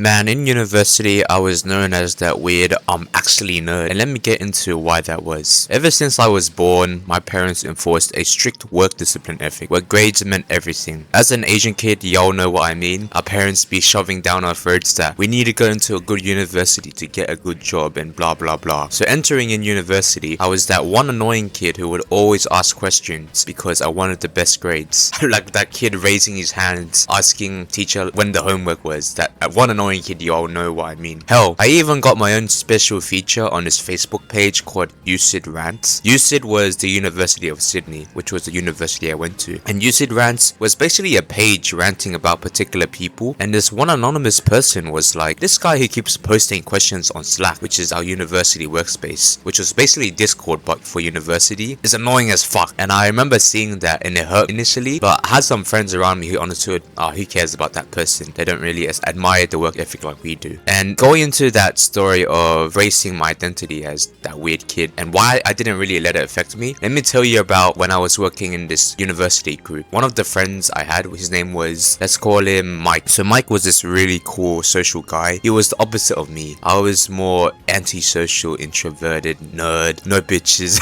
Man, in university, I was known as that weird, actually nerd, and let me get into why that was. Ever since I was born, my parents enforced a strict work discipline ethic, where grades meant everything. As an Asian kid, y'all know what I mean. Our parents be shoving down our throats that we need to go into a good university to get a good job and blah blah blah. So entering in university, I was that one annoying kid who would always ask questions because I wanted the best grades. Like that kid raising his hands, asking teacher when the homework was. That one annoying kid, you all know what I mean. Hell, I even got my own special feature on this Facebook page called USyd Rants. USyd was the University of Sydney, which was the university I went to. And USyd Rants was basically a page ranting about particular people. And this one anonymous person was like, this guy who keeps posting questions on Slack, which is our university workspace, which was basically Discord but for university, is annoying as fuck. And I remember seeing that and it hurt initially, but I had some friends around me who understood, who cares about that person? They don't really admire the work ethic like we do. And going into that story of raising my identity as that weird kid and why I didn't really let it affect me, let me tell you about when I was working in this university group. One of the friends I had, his name was, let's call him Mike. So Mike was this really cool social guy. He was the opposite of me. I was more antisocial, introverted, nerd, no bitches.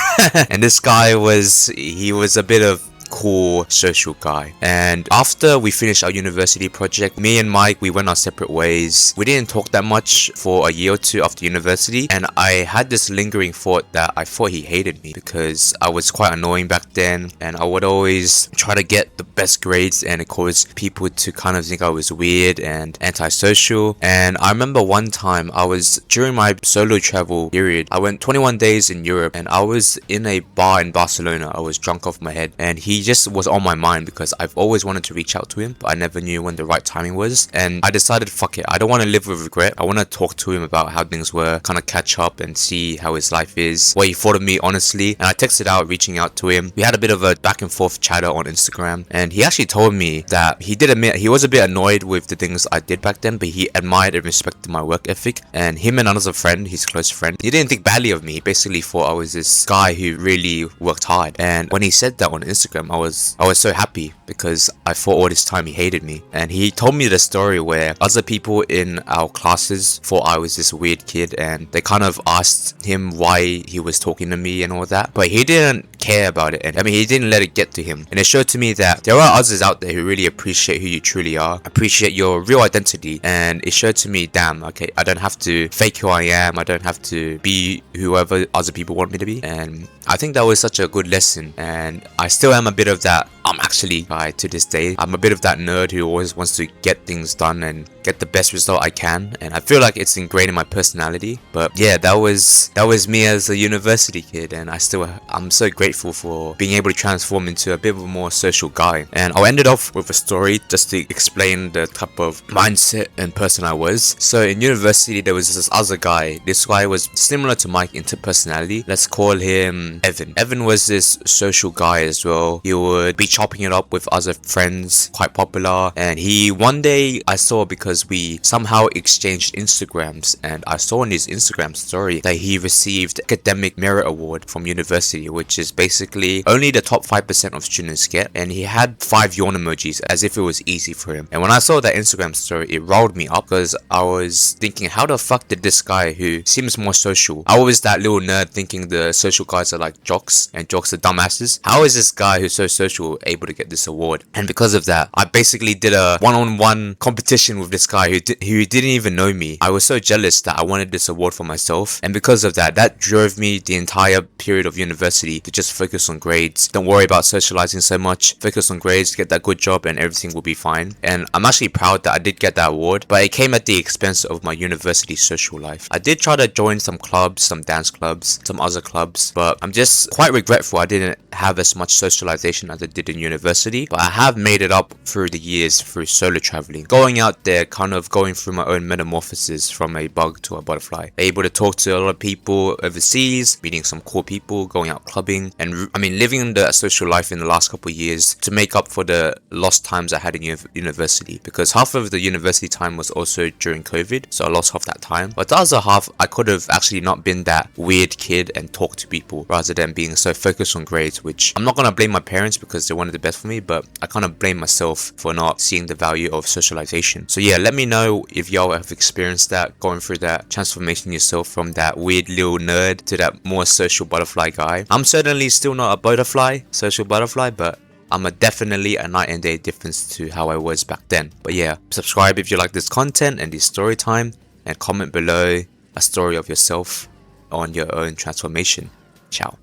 And this guy was a bit of cool social guy. And after we finished our university project, me and Mike, we went our separate ways. We didn't talk that much for a year or two after university, and I had this lingering thought that I thought he hated me because I was quite annoying back then, and I would always try to get the best grades, and it caused people to kind of think I was weird and antisocial. And I remember one time I was during my solo travel period, I went 21 days in Europe, and I was in a bar in Barcelona. I was drunk off my head, and he just was on my mind because I've always wanted to reach out to him, but I never knew when the right timing was. And I decided, fuck it, I don't want to live with regret. I want to talk to him about how things were, kind of catch up and see how his life is, what he thought of me honestly. And I texted out, reaching out to him. We had a bit of a back and forth chatter on Instagram, and he actually told me that he did admit he was a bit annoyed with the things I did back then, but he admired and respected my work ethic. And him and another friend, his close friend, he didn't think badly of me. He basically thought I was this guy who really worked hard. And when he said that on Instagram, I was so happy because I thought all this time he hated me. And he told me the story where other people in our classes thought I was this weird kid, and they kind of asked him why he was talking to me and all that, but he didn't care about it. And I mean, he didn't let it get to him. And it showed to me that there are others out there who really appreciate who you truly are, appreciate your real identity. And it showed to me, damn, okay, I don't have to fake who I am. I don't have to be whoever other people want me to be. And I think that was such a good lesson. And I still am a bit of that actually guy to this day. I'm a bit of that nerd who always wants to get things done and get the best result I can, and I feel like it's ingrained in my personality. But yeah, that was me as a university kid, and I'm so grateful for being able to transform into a bit of a more social guy. And I'll end it off with a story just to explain the type of mindset and person I was. So in university, there was this other guy. This guy was similar to Mike in personality. Let's call him Evan. Evan was this social guy as well. He would be chopping it up with other friends, quite popular. And one day I saw, because we somehow exchanged Instagrams, and I saw in his Instagram story that he received Academic Merit Award from university, which is basically only the top 5% of students get. And he had 5 yawn emojis as if it was easy for him. And when I saw that Instagram story, it rolled me up because I was thinking, how the fuck did this guy who seems more social, I was that little nerd thinking the social guys are like jocks and jocks are dumbasses, how is this guy who's so social able to get this award? And because of that, I basically did a one-on-one competition with this guy who didn't even know me. I was so jealous that I wanted this award for myself, and because of that, that drove me the entire period of university to just focus on grades. Don't worry about socializing so much, focus on grades, get that good job, and everything will be fine. And I'm actually proud that I did get that award, but it came at the expense of my university social life. I did try to join some clubs, some dance clubs, some other clubs, but I'm just quite regretful I didn't have as much socialization as I did in university. But I have made it up through the years through solo traveling, going out there, kind of going through my own metamorphosis from a bug to a butterfly, able to talk to a lot of people overseas, meeting some cool people, going out clubbing, and I mean living the social life in the last couple of years to make up for the lost times I had in university, because half of the university time was also during COVID, so I lost half that time. But the other half, I could have actually not been that weird kid and talked to people rather than being so focused on grades, which I'm not gonna blame my parents because they wanted the best for me, but I kind of blame myself for not seeing the value of socialization. So yeah, let me know if y'all have experienced that, going through that transformation yourself from that weird little nerd to that more social butterfly guy. I'm certainly still not a butterfly, social butterfly, but I'm definitely a night and day difference to how I was back then. But yeah, subscribe if you like this content and this story time, and comment below a story of yourself on your own transformation. Ciao.